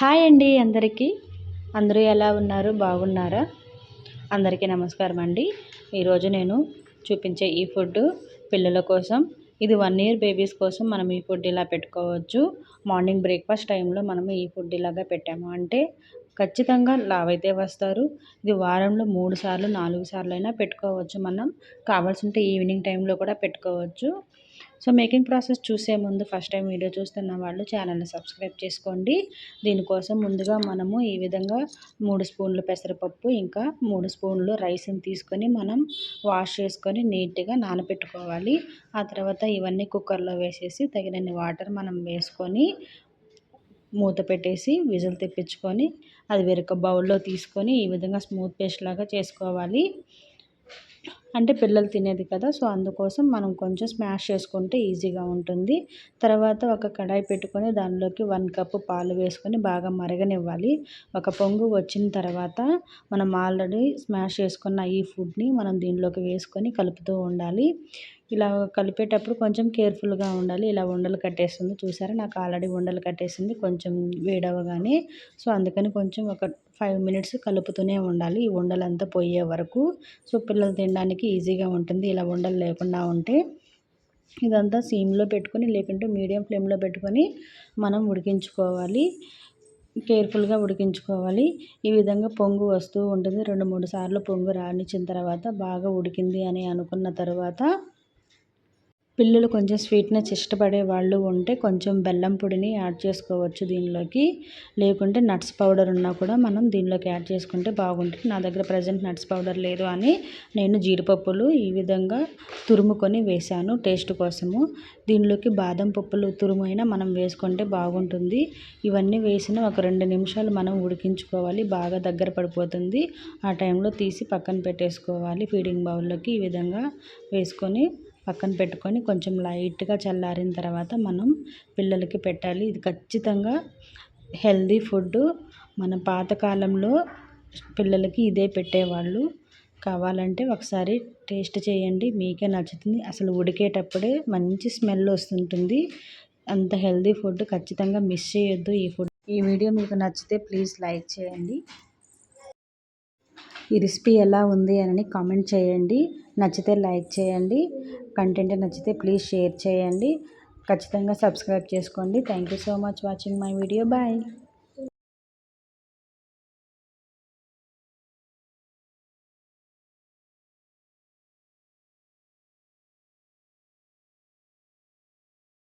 Hi అండి అందరికీ. అందరూ ఎలా ఉన్నారు? బాగున్నారా? అందరికీ నమస్కారం అండి. ఈరోజు నేను చూపించే ఈ ఫుడ్ పిల్లల కోసం, ఇది 1 ఇయర్ బేబీస్ కోసం మనం ఈ ఫుడ్ ఇలా పెట్టుకోవచ్చు. మార్నింగ్ బ్రేక్ఫాస్ట్ టైంలో మనం ఈ ఫుడ్ ఇలాగా పెట్టాము అంటే ఖచ్చితంగా లావైతే వస్తారు. ఇది వారంలో 3 సార్లు 4 సార్లు అయినా పెట్టుకోవచ్చు. మనం కావాల్సింటే ఈవినింగ్ టైంలో కూడా పెట్టుకోవచ్చు. సో మేకింగ్ ప్రాసెస్ చూసే ముందు ఫస్ట్ టైం వీడియో చూస్తున్న వాళ్ళు ఛానల్ని సబ్స్క్రైబ్ చేసుకోండి. దీనికోసం ముందుగా మనము ఈ విధంగా 3 స్పూన్లు పెసరపప్పు, ఇంకా 3 స్పూన్లు రైస్ని తీసుకొని మనం వాష్ చేసుకొని నీట్గా నానబెట్టుకోవాలి. ఆ తర్వాత ఇవన్నీ కుక్కర్లో వేసేసి తగినన్ని వాటర్ మనం వేసుకొని మూత పెట్టేసి విజిల్ తెప్పించుకొని అది వేరొక బౌల్లో తీసుకొని ఈ విధంగా స్మూత్ పేస్ట్ లాగా చేసుకోవాలి. అంటే పిల్లలు తినేది కదా, సో అందుకోసం మనం కొంచెం స్మాష్ చేసుకుంటే ఈజీగా ఉంటుంది. తర్వాత ఒక కడాయి పెట్టుకొని దానిలోకి 1 కప్పు పాలు వేసుకొని బాగా మరగనివ్వాలి. ఒక పొంగు వచ్చిన తర్వాత మనం ఆల్రెడీ స్మాష్ చేసుకున్న ఈ ఫుడ్ని మనం దీనిలోకి వేసుకొని కలుపుతూ ఉండాలి. ఇలా కలిపేటప్పుడు కొంచెం కేర్ఫుల్గా ఉండాలి. ఇలా ఉండలు కట్టేస్తుంది చూసారా, నాకు ఆల్రెడీ ఉండలు కట్టేసింది కొంచెం వేడవగానే. సో అందుకని కొంచెం ఒక 5 మినిట్స్ కలుపుతూనే ఉండాలి ఈ ఉండలంతా పోయే వరకు. సో పిల్లలు తినడానికి ఈజీగా ఉంటుంది ఇలా ఉండలు లేకుండా ఉంటే. ఇదంతా సిమ్లో పెట్టుకొని లేకుంటే మీడియం ఫ్లేమ్లో పెట్టుకొని మనం ఉడికించుకోవాలి. కేర్ఫుల్గా ఉడికించుకోవాలి. ఈ విధంగా పొంగు వస్తూ ఉంటుంది. 2-3 సార్లు పొంగు రానిచ్చిన తర్వాత బాగా ఉడికింది అని అనుకున్న తర్వాత పిల్లలు కొంచెం స్వీట్నెస్ ఇష్టపడే వాళ్ళు ఉంటే కొంచెం బెల్లం పొడిని యాడ్ చేసుకోవచ్చు దీనిలోకి. లేకుంటే నట్స్ పౌడర్ ఉన్నా కూడా మనం దీనిలోకి యాడ్ చేసుకుంటే బాగుంటుంది. నా దగ్గర ప్రజెంట్ నట్స్ పౌడర్ లేదు అని నేను జీడిపప్పులు ఈ విధంగా తురుముకొని వేశాను టేస్ట్ కోసము. దీనిలోకి బాదం పప్పులు తురుమైనా మనం వేసుకుంటే బాగుంటుంది. ఇవన్నీ వేసిన ఒక 2 నిమిషాలు మనం ఉడికించుకోవాలి. బాగా దగ్గర పడిపోతుంది. ఆ టైంలో తీసి పక్కన పెట్టేసుకోవాలి. ఫీడింగ్ బౌల్లోకి ఈ విధంగా వేసుకొని పక్కన పెట్టుకొని కొంచెం లైట్గా చల్లారిన తర్వాత మనం పిల్లలకి పెట్టాలి. ఇది ఖచ్చితంగా హెల్దీ ఫుడ్. మన పాతకాలంలో పిల్లలకి ఇదే పెట్టేవాళ్ళు. కావాలంటే ఒకసారి టేస్ట్ చేయండి, మీకే నచ్చుతుంది. అసలు ఉడికేటప్పుడే మంచి స్మెల్ వస్తుంటుంది. అంత హెల్దీ ఫుడ్, ఖచ్చితంగా మిస్ చేయొద్దు ఈ ఫుడ్. ఈ వీడియో మీకు నచ్చితే ప్లీజ్ లైక్ చేయండి. ఈ రెసిపీ ఎలా ఉంది అని కామెంట్ చేయండి. నచ్చితే లైక్ చేయండి. కంటెంట్ నచ్చితే ప్లీజ్ షేర్ చేయండి. ఖచ్చితంగా సబ్స్క్రైబ్ చేసుకోండి. Thank you so much watching my video. Bye.